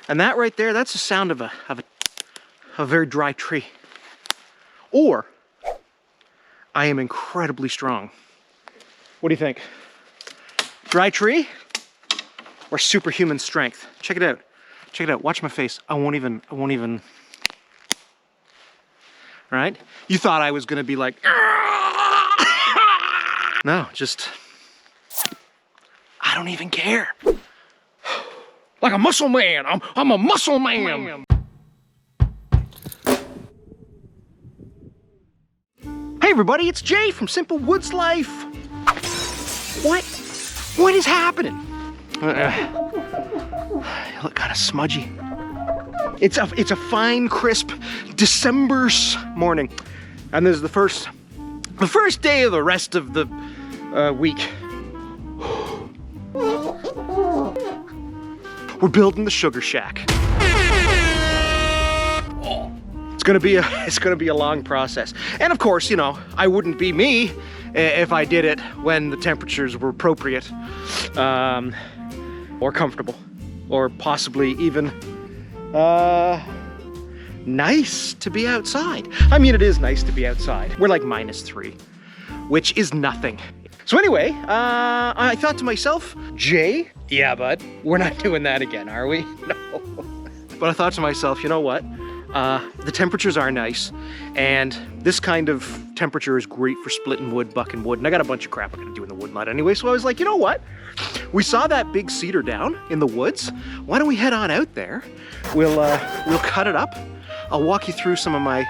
And that right there, that's the sound of a very dry tree. Or I am incredibly strong. What do you think? Dry tree or superhuman strength? Check it out. Check it out. Watch my face. I won't even. All right? You thought I was gonna be like, no, just, I don't even care. Like a muscle man. I'm a muscle man. Hey everybody, it's Jay from Simple Woods Life. What is happening? You look kind of smudgy. It's a fine, crisp December morning, and this is the first day of the rest of the week. We're building the sugar shack. It's gonna be a long process, and of course, you know, I wouldn't be me if I did it when the temperatures were appropriate, or comfortable, or possibly even nice to be outside. I mean, it is nice to be outside. We're like -3, which is nothing. So anyway, I thought to myself, Jay, yeah, bud, we're not doing that again, are we? No. But I thought to myself, you know what? The temperatures are nice, and this kind of temperature is great for splitting wood, bucking wood, and I got a bunch of crap I'm gonna do in the wood lot anyway, so I was like, you know what? We saw that big cedar down in the woods. Why don't we head on out there? We'll cut it up. I'll walk you through some of my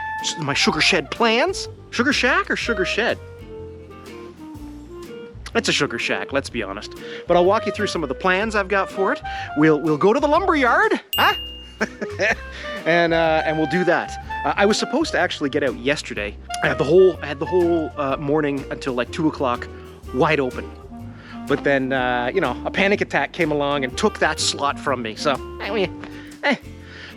sugar shed plans. Sugar shack or sugar shed? It's a sugar shack, let's be honest. But I'll walk you through some of the plans I've got for it. We'll go to the lumber yard, huh? and we'll do that. I was supposed to actually get out yesterday. I had the whole morning until like 2 o'clock wide open. But then, you know, a panic attack came along and took that slot from me. So, I mean,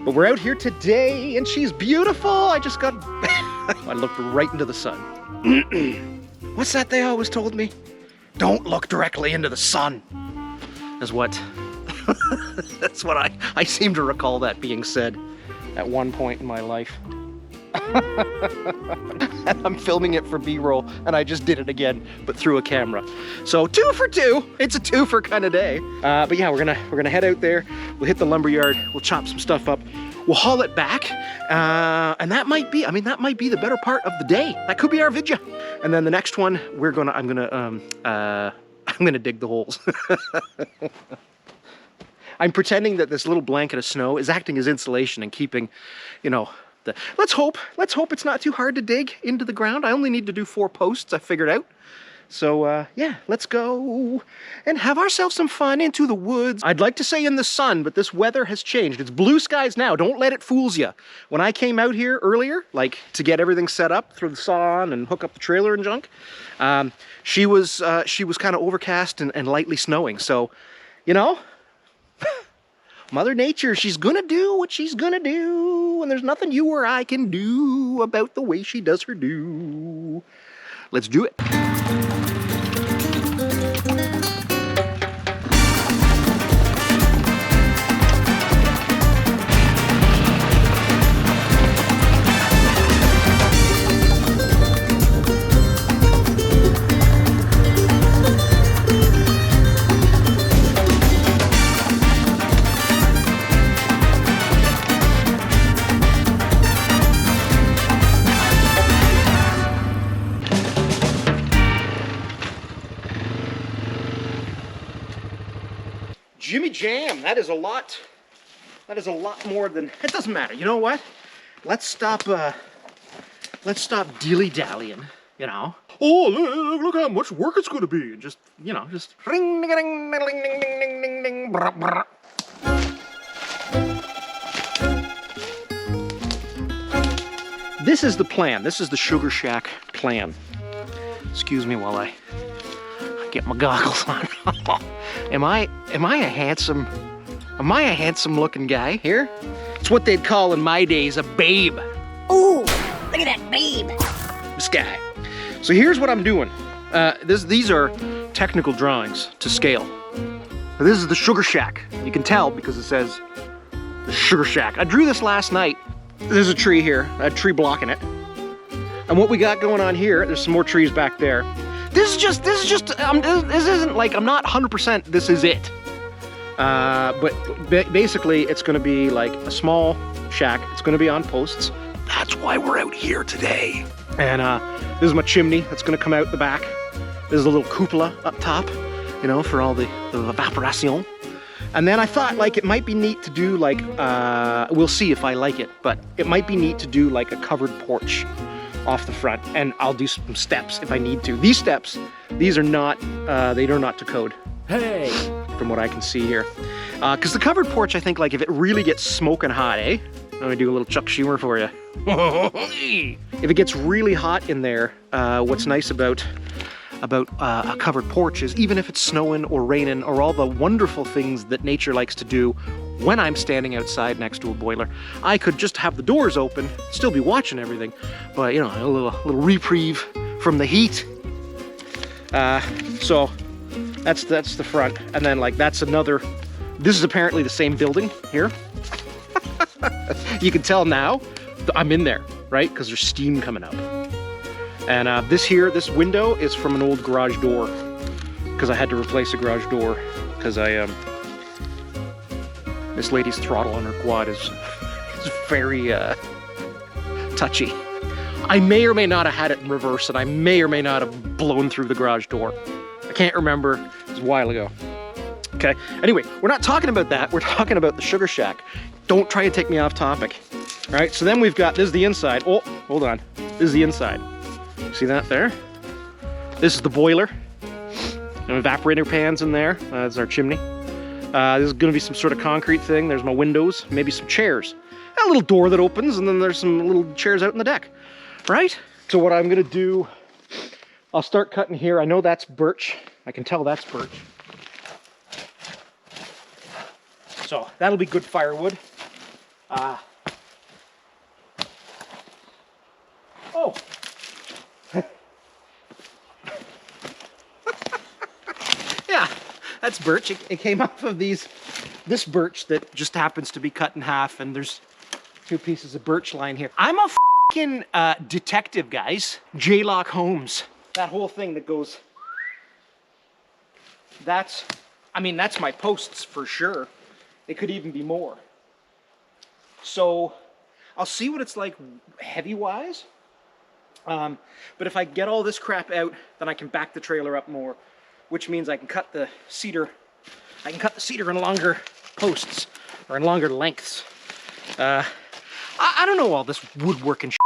But we're out here today, and she's beautiful. I just got, I looked right into the sun. What's that they always told me? Don't look directly into the sun. That's what I seem to recall that being said at one point in my life. And I'm filming it for B-roll, and I just did it again, but through a camera. So 2 for 2. It's a 2-for kind of day. But yeah, we're gonna head out there. We'll hit the lumber yard. We'll chop some stuff up. We'll haul it back, and that might be the better part of the day. That could be our vidya. And then the next one, I'm gonna dig the holes. I'm pretending that this little blanket of snow is acting as insulation and keeping, you know, let's hope it's not too hard to dig into the ground. I only need to do 4 posts, I figured out. So yeah, let's go and have ourselves some fun into the woods. I'd like to say in the sun, but this weather has changed. It's blue skies now. Don't let it fool you. When I came out here earlier, like to get everything set up, throw the saw on and hook up the trailer and junk, she was kind of overcast and lightly snowing. So, you know, Mother Nature, she's gonna do what she's gonna do, and there's nothing you or I can do about the way she does her do. Let's do it. Jimmy Jam, that is a lot more than, it doesn't matter. You know what? Let's stop dilly-dallying, you know? Oh, look how much work it's gonna be. And just, you know, just ring, ding, ding, ding, ding, ding, ding, ding, brr, brr. This is the plan. This is the sugar shack plan. Excuse me while I get my goggles on. Am I a handsome looking guy here? It's what they'd call in my days a babe. Ooh, look at that babe. This guy. So here's what I'm doing. These are technical drawings to scale. This is the sugar shack. You can tell because it says the sugar shack. I drew this last night. There's a tree here, a tree blocking it. And what we got going on here, there's some more trees back there. This isn't like, I'm not 100% this is it. But basically it's gonna be like a small shack. It's gonna be on posts. That's why we're out here today. And this is my chimney that's gonna come out the back. There's a little cupola up top, you know, for all the evaporation. And then I thought like it might be neat to do like, we'll see if I like it, but it might be neat to do like a covered porch off the front, and I'll do some steps if I need to. These steps, these are not, they are not to code. Hey! From what I can see here. Because the covered porch, I think like if it really gets smoking hot, eh? Let me do a little Chuck Schumer for you. If it gets really hot in there, what's nice about a covered porch is even if it's snowing or raining or all the wonderful things that nature likes to do when I'm standing outside next to a boiler, I could just have the doors open, still be watching everything, but you know, a little reprieve from the heat. So that's the front, and then like that's another. This is apparently the same building here. You can tell now I'm in there, right? Because there's steam coming up. And this window is from an old garage door because I had to replace a garage door because this lady's throttle on her quad is very touchy. I may or may not have had it in reverse, and I may or may not have blown through the garage door. I can't remember. It was a while ago. Okay. Anyway, we're not talking about that. We're talking about the sugar shack. Don't try to take me off topic. All right. So then we've got, this is the inside. Oh, hold on. This is the inside. See that there? This is the boiler. And evaporator pans in there. That's our chimney. This is going to be some sort of concrete thing. There's my windows, maybe some chairs. A little door that opens, and then there's some little chairs out in the deck. Right? So what I'm going to do, I'll start cutting here. I know that's birch. I can tell that's birch. So that'll be good firewood. Oh! Yeah, that's birch. It came off of this birch that just happens to be cut in half, and there's 2 pieces of birch line here. I'm a f***ing detective, guys. J-Lock Holmes. That whole thing that goes... That's my posts for sure. It could even be more. So I'll see what it's like heavy-wise. But if I get all this crap out, then I can back the trailer up more, which means I can cut the cedar. I can cut the cedar in longer posts or in longer lengths. I don't know all this woodworking shit.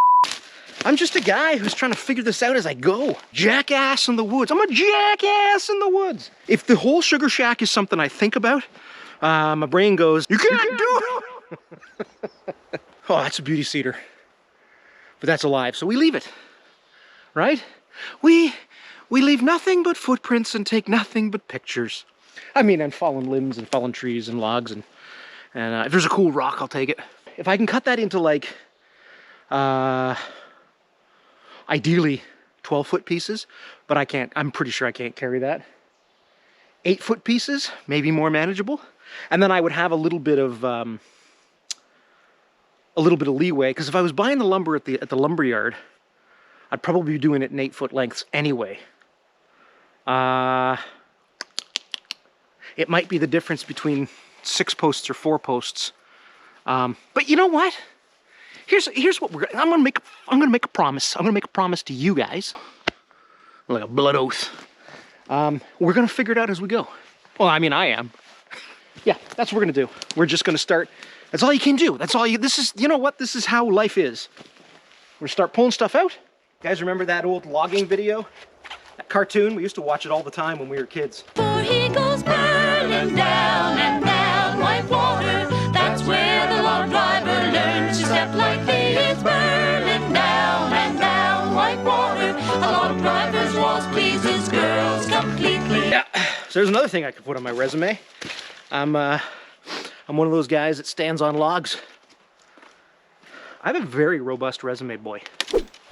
I'm just a guy who's trying to figure this out as I go. Jackass in the woods. I'm a jackass in the woods. If the whole sugar shack is something I think about, my brain goes, you can't do it. Oh, that's a beauty cedar. But that's alive, so we leave it. Right? We leave nothing but footprints and take nothing but pictures. I mean, and fallen limbs and fallen trees and logs, and if there's a cool rock, I'll take it. If I can cut that into like, ideally 12-foot pieces, but I can't, I'm pretty sure I can't carry that. 8-foot pieces, maybe more manageable. And then I would have a little bit of leeway, because if I was buying the lumber at the lumber yard, I'd probably be doing it in 8-foot lengths anyway. It might be the difference between 6 posts or 4 posts. But you know what? Here's what I'm gonna make a promise. I'm gonna make a promise to you guys. Like a blood oath. We're gonna figure it out as we go. Well, I mean, I am. Yeah, that's what we're gonna do. We're just gonna start. That's all you can do. That's all you, you know what? This is how life is. We're gonna start pulling stuff out. You guys remember that old logging video? That cartoon? We used to watch it all the time when we were kids. For he goes burning down and down like water. That's where the log driver learns to step like this. Burning down and down like water. A log driver's waltz pleases girls completely. Yeah. So there's another thing I could put on my resume. I'm one of those guys that stands on logs. I have a very robust resume, boy.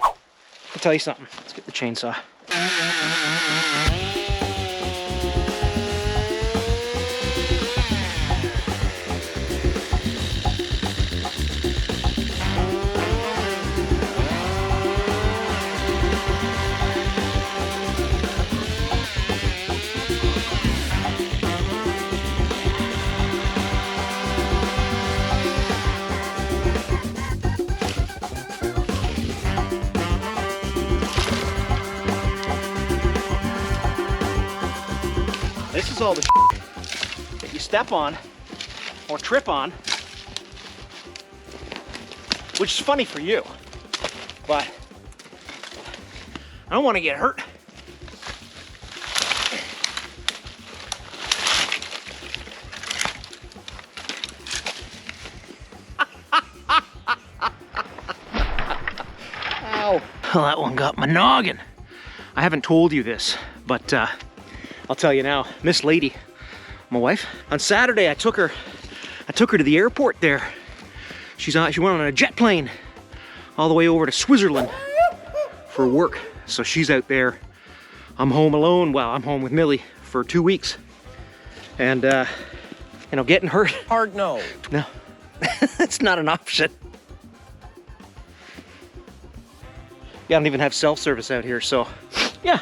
I'll tell you something. Let's get the chainsaw. is all the that you step on or trip on, which is funny for you, but I don't want to get hurt. Ow. Well, that one got my noggin. I haven't told you this, but I'll tell you now. Miss Lady, my wife, on Saturday I took her to the airport there. She went on a jet plane all the way over to Switzerland for work. So she's out there. I'm home alone. Well, I'm home with Millie for 2 weeks. And you know, getting hurt. Hard no. No, it's not an option. Yeah, I don't even have self-service out here, so yeah.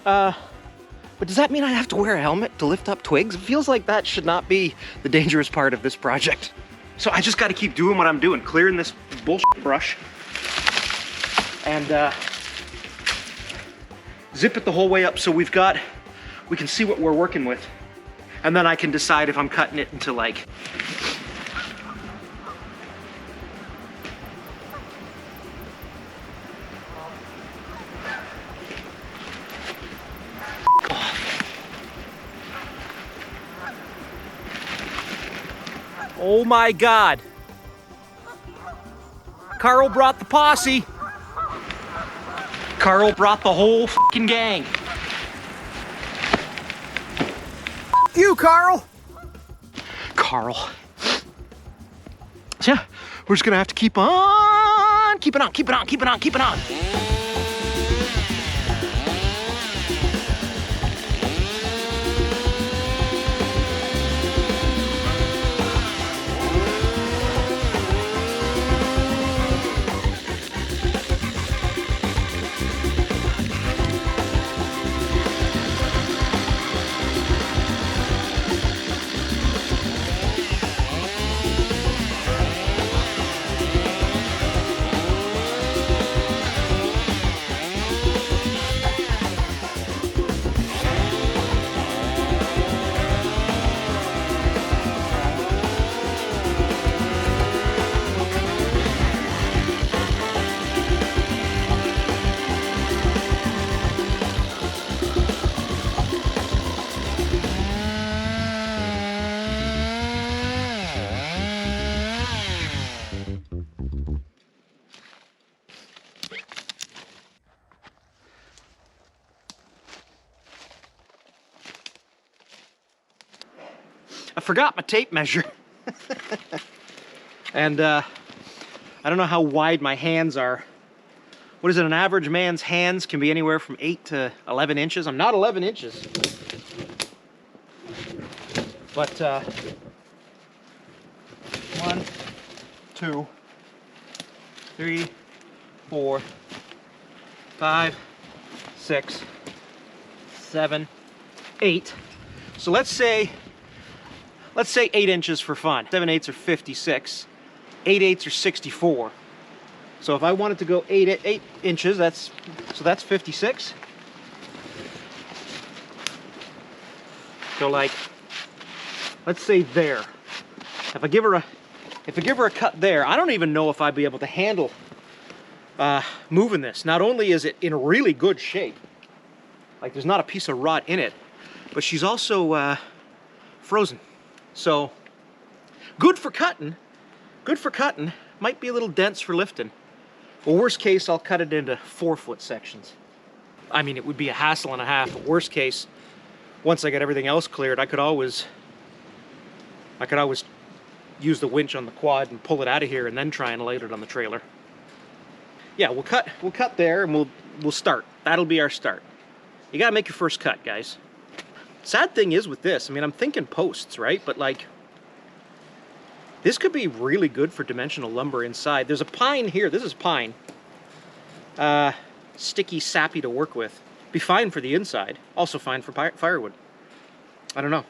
But does that mean I have to wear a helmet to lift up twigs? It feels like that should not be the dangerous part of this project. So I just got to keep doing what I'm doing, clearing this bullshit brush, and zip it the whole way up so we can see what we're working with, and then I can decide if I'm cutting it into like oh my God. Carl brought the posse. Carl brought the whole fucking gang. F you, Carl. Carl. Yeah, we're just gonna have to keep on, keeping on, keeping on, keeping on, keeping on. I forgot my tape measure. And I don't know how wide my hands are. What is it, an average man's hands can be anywhere from 8 to 11 inches. I'm not 11 inches. But 1, 2, 3, 4, 5, 6, 7, 8. So let's say 8 inches for fun. 7/8 are 56. 8/8 are 64. So if I wanted to go 8 inches, that's 56. So like, let's say there. If I give her a cut there, I don't even know if I'd be able to handle moving this. Not only is it in really good shape, like there's not a piece of rot in it, but she's also frozen. So good for cutting, might be a little dense for lifting. Well, worst case, I'll cut it into 4-foot sections. I mean, it would be a hassle and a half, but worst case, once I get everything else cleared, I could always use the winch on the quad and pull it out of here and then try and load it on the trailer. Yeah, we'll cut there and we'll start. That'll be our start. You gotta make your first cut, guys. Sad thing is with this, I mean, I'm thinking posts, right? But like, this could be really good for dimensional lumber inside. There's a pine here. This is pine. Sticky, sappy to work with. Be fine for the inside. Also fine for firewood. I don't know.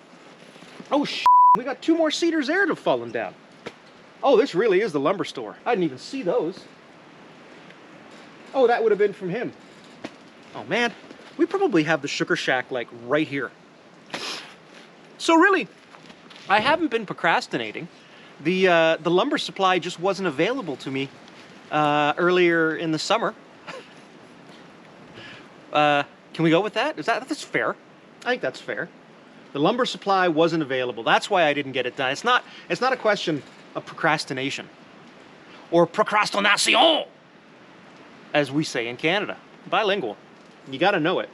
Oh, shit. We got 2 more cedars there that have fallen down. Oh, this really is the lumber store. I didn't even see those. Oh, that would have been from him. Oh, man. We probably have the sugar shack, like, right here. So really, I haven't been procrastinating. The lumber supply just wasn't available to me earlier in the summer. Can we go with that? That's fair? I think that's fair. The lumber supply wasn't available. That's why I didn't get it done. It's not a question of procrastination or procrastination, as we say in Canada. Bilingual. You got to know it.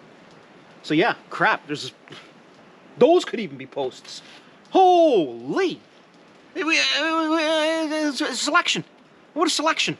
So yeah, crap. Those could even be posts. Holy! Selection. What a selection.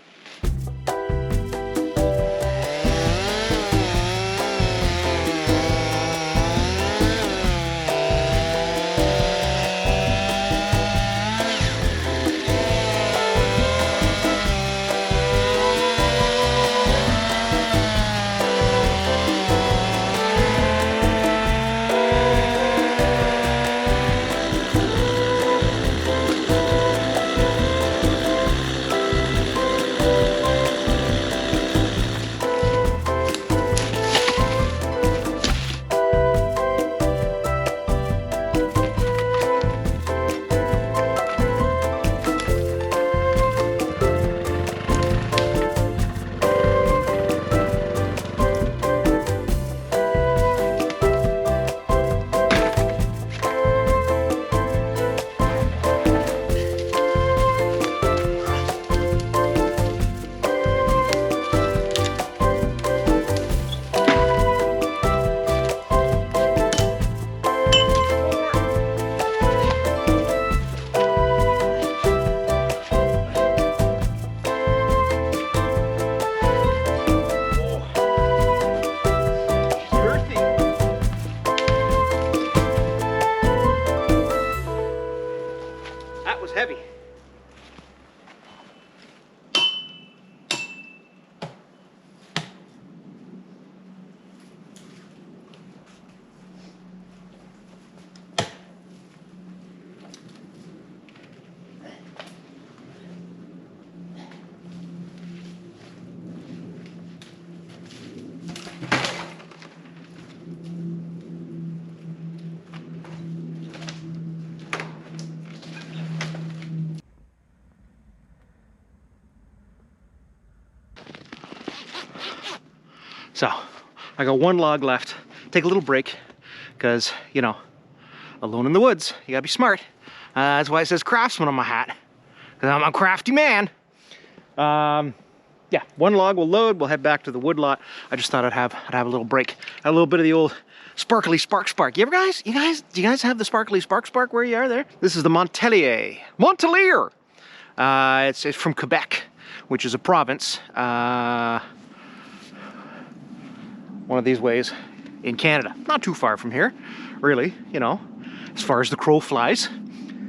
Heavy. So, I got one log left. Take a little break, because, you know, alone in the woods, you gotta be smart. That's why it says craftsman on my hat, because I'm a crafty man. Yeah, one log will load, we'll head back to the wood lot. I just thought I'd have a little break. A little bit of the old sparkly spark. Do you guys have the sparkly spark where you are there? This is the Montelier. It's from Quebec, which is a province. One of these ways in Canada. Not too far from here, really, you know, as far as the crow flies.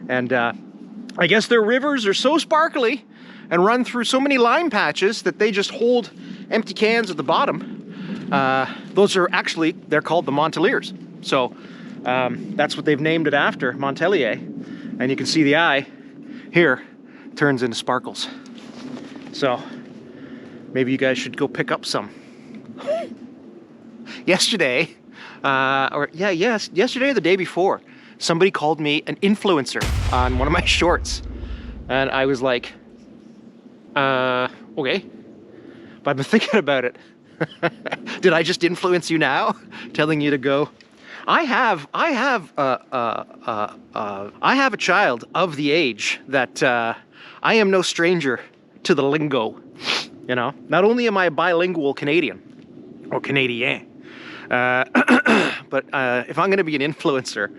And I guess their rivers are so sparkly and run through so many lime patches that they just hold empty cans at the bottom. Those are actually, they're called the Monteliers. So that's what they've named it after, Montelier. And you can see the eye here turns into sparkles. So maybe you guys should go pick up some. Yesterday, yesterday or the day before, somebody called me an influencer on one of my shorts. And I was like, okay. But I've been thinking about it. Did I just influence you now? Telling you to go? I have a child of the age that I am no stranger to the lingo. You know, not only am I a bilingual Canadian, or Canadien, but if I'm going to be an influencer,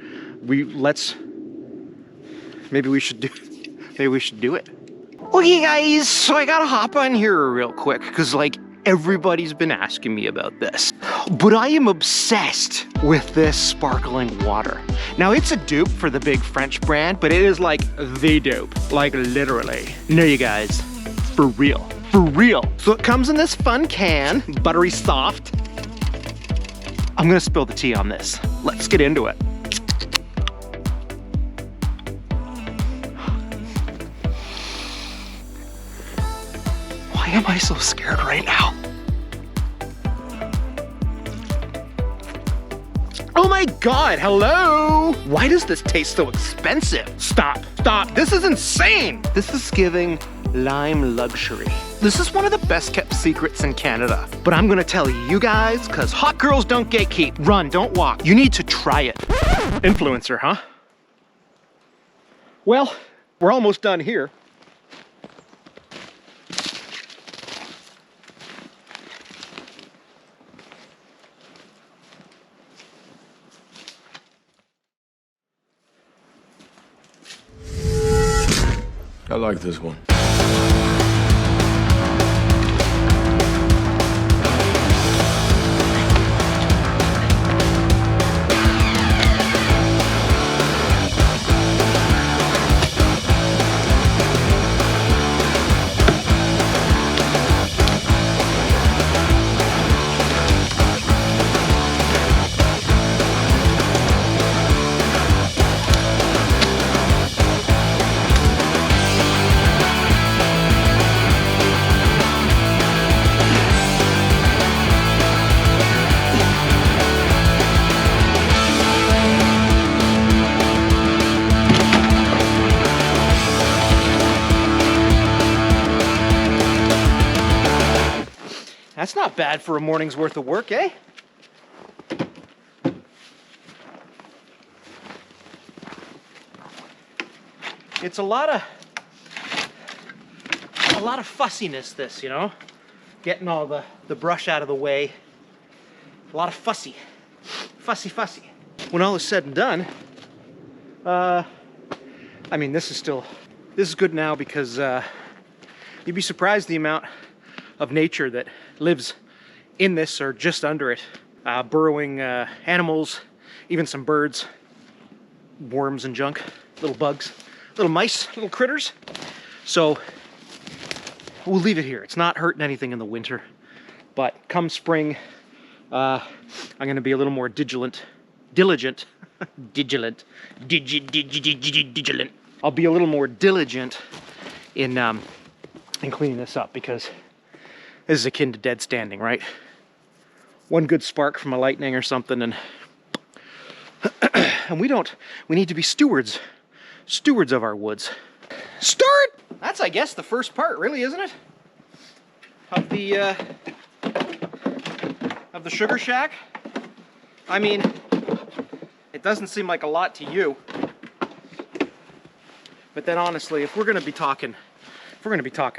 maybe we should do it. Okay guys, so I gotta hop on here real quick, because like everybody's been asking me about this. But I am obsessed with this sparkling water. Now it's a dupe for the big French brand, but it is like the dupe, like literally. No, you guys, for real. For real. So it comes in this fun can, buttery soft. I'm gonna spill the tea on this. Let's get into it. Why am I so scared right now? Oh my God, hello! Why does this taste so expensive? Stop, this is insane! This is giving lime luxury. This is one of the best kept secrets in Canada. But I'm gonna tell you guys, cause hot girls don't gatekeep. Run, don't walk. You need to try it. Influencer, huh? Well, we're almost done here. I like this one. That's not bad for a morning's worth of work, eh? It's a lot of fussiness, this, you know? Getting all the brush out of the way. A lot of fussy. When all is said and done, I mean, this is good now because you'd be surprised the amount of nature that lives in this or just under it. Burrowing animals, even some birds, worms and junk, little bugs, little mice, little critters. So we'll leave it here. It's not hurting anything in the winter, but come spring, I'm gonna be a little more diligent. I'll be a little more diligent in cleaning this up because this is akin to dead standing, right? One good spark from a lightning or something, and and we need to be stewards of our woods. Steward! That's, I guess, the first part, really, isn't it? Of the sugar shack. I mean, it doesn't seem like a lot to you, but then honestly, if we're gonna be talking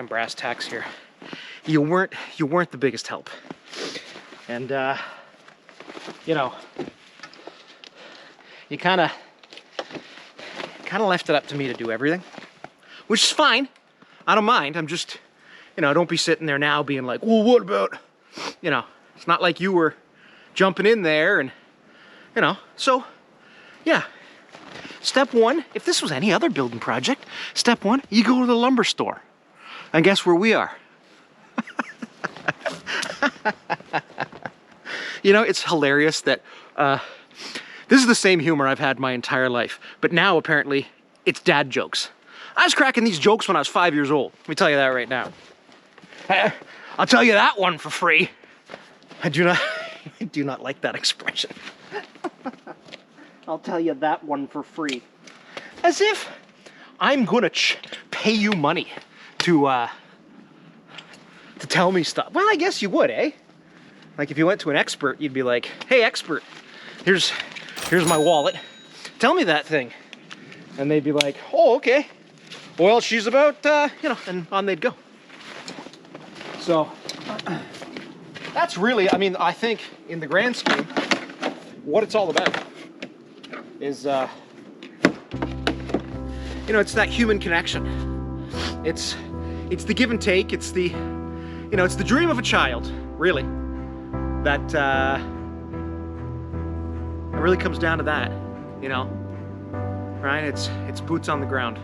brass tacks here, you weren't the biggest help, and you know, you kind of left it up to me to do everything, which is fine. I don't mind. I'm just, you know, don't be sitting there now being like, well, what about, you know, it's not like you were jumping in there and, you know, so yeah. Step one, if this was any other building project, step one, you go to the lumber store, and guess where we are? You know, it's hilarious that this is the same humor I've had my entire life, but now apparently it's dad jokes. I was cracking these jokes when I was 5 years old. Let me tell you that right now. I'll tell you that one for free. I do not like that expression. I'll tell you that one for free. As if I'm gonna pay you money to tell me stuff. Well, I guess you would, eh? Like if you went to an expert, you'd be like, hey, expert, here's my wallet. Tell me that thing. And they'd be like, oh, okay. Well, she's about, you know, and on they'd go. So that's really, I mean, I think in the grand scheme, what it's all about is, you know, it's that human connection. It's the give and take. It's the, you know, it's the dream of a child, really. That it really comes down to that, you know, right? It's boots on the ground.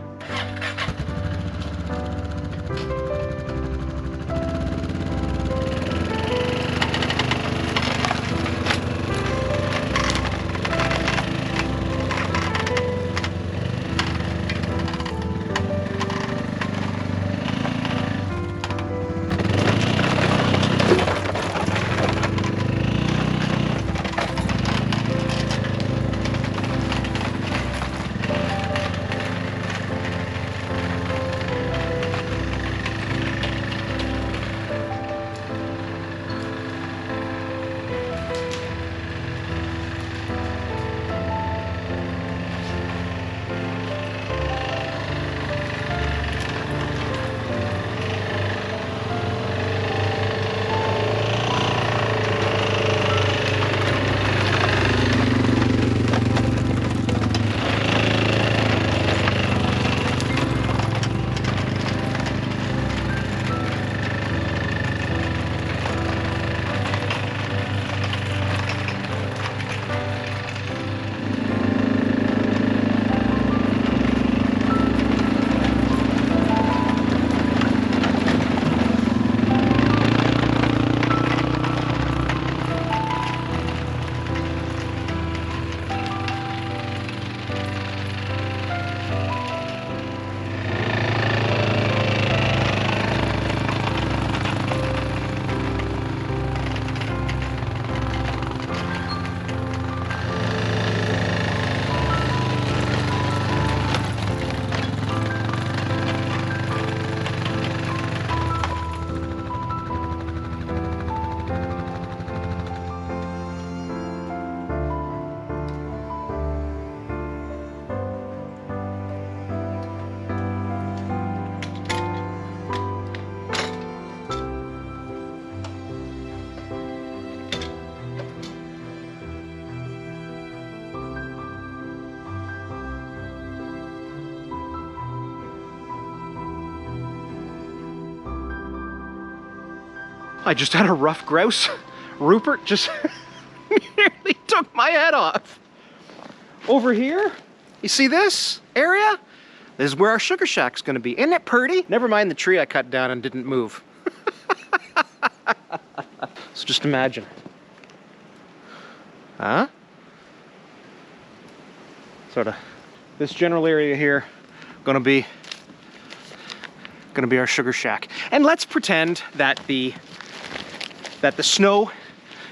I just had a rough grouse. Rupert just nearly took my head off. Over here, you see this area? This is where our sugar shack's gonna be. Isn't it pretty? Never mind the tree I cut down and didn't move. So just imagine. Huh? Sort of. This general area here, gonna be our sugar shack. And let's pretend that the snow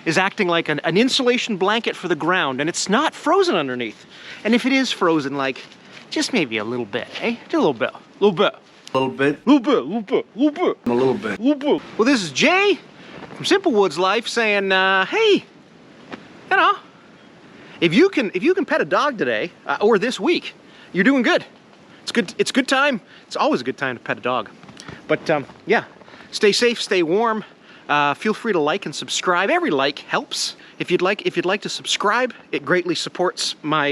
is acting like an insulation blanket for the ground, and it's not frozen underneath. And if it is frozen, like, just maybe a little bit, eh? Just a little bit, a little bit. A little bit. A little bit, a little bit, a little bit. A little bit. A little bit. Well, this is Jay from Simple Woods Life saying, hey, you know, if you can pet a dog today, or this week, you're doing good. It's good time. It's always a good time to pet a dog. But yeah, stay safe, stay warm. Feel free to like and subscribe. Every like helps. If you'd like to subscribe, it greatly supports my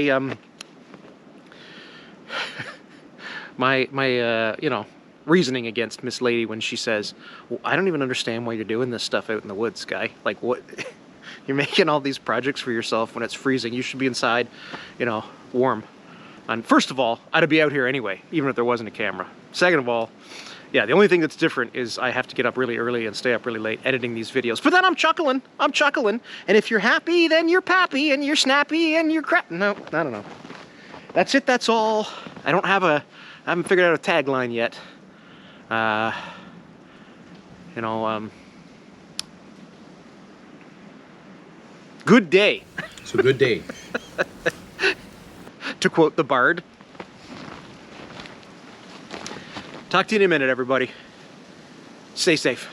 you know, reasoning against Miss Lady when she says, well, I don't even understand why you're doing this stuff out in the woods, guy. Like, what? You're making all these projects for yourself when it's freezing. You should be inside, you know, warm. And first of all, I'd be out here anyway, even if there wasn't a camera. Second of all, yeah, the only thing that's different is I have to get up really early and stay up really late editing these videos. But then I'm chuckling. And if you're happy, then you're pappy, and you're snappy, and you're crap. No, I don't know. That's it, that's all. I haven't figured out a tagline yet. You know, good day. So good day. To quote the bard. Talk to you in a minute, everybody. Stay safe.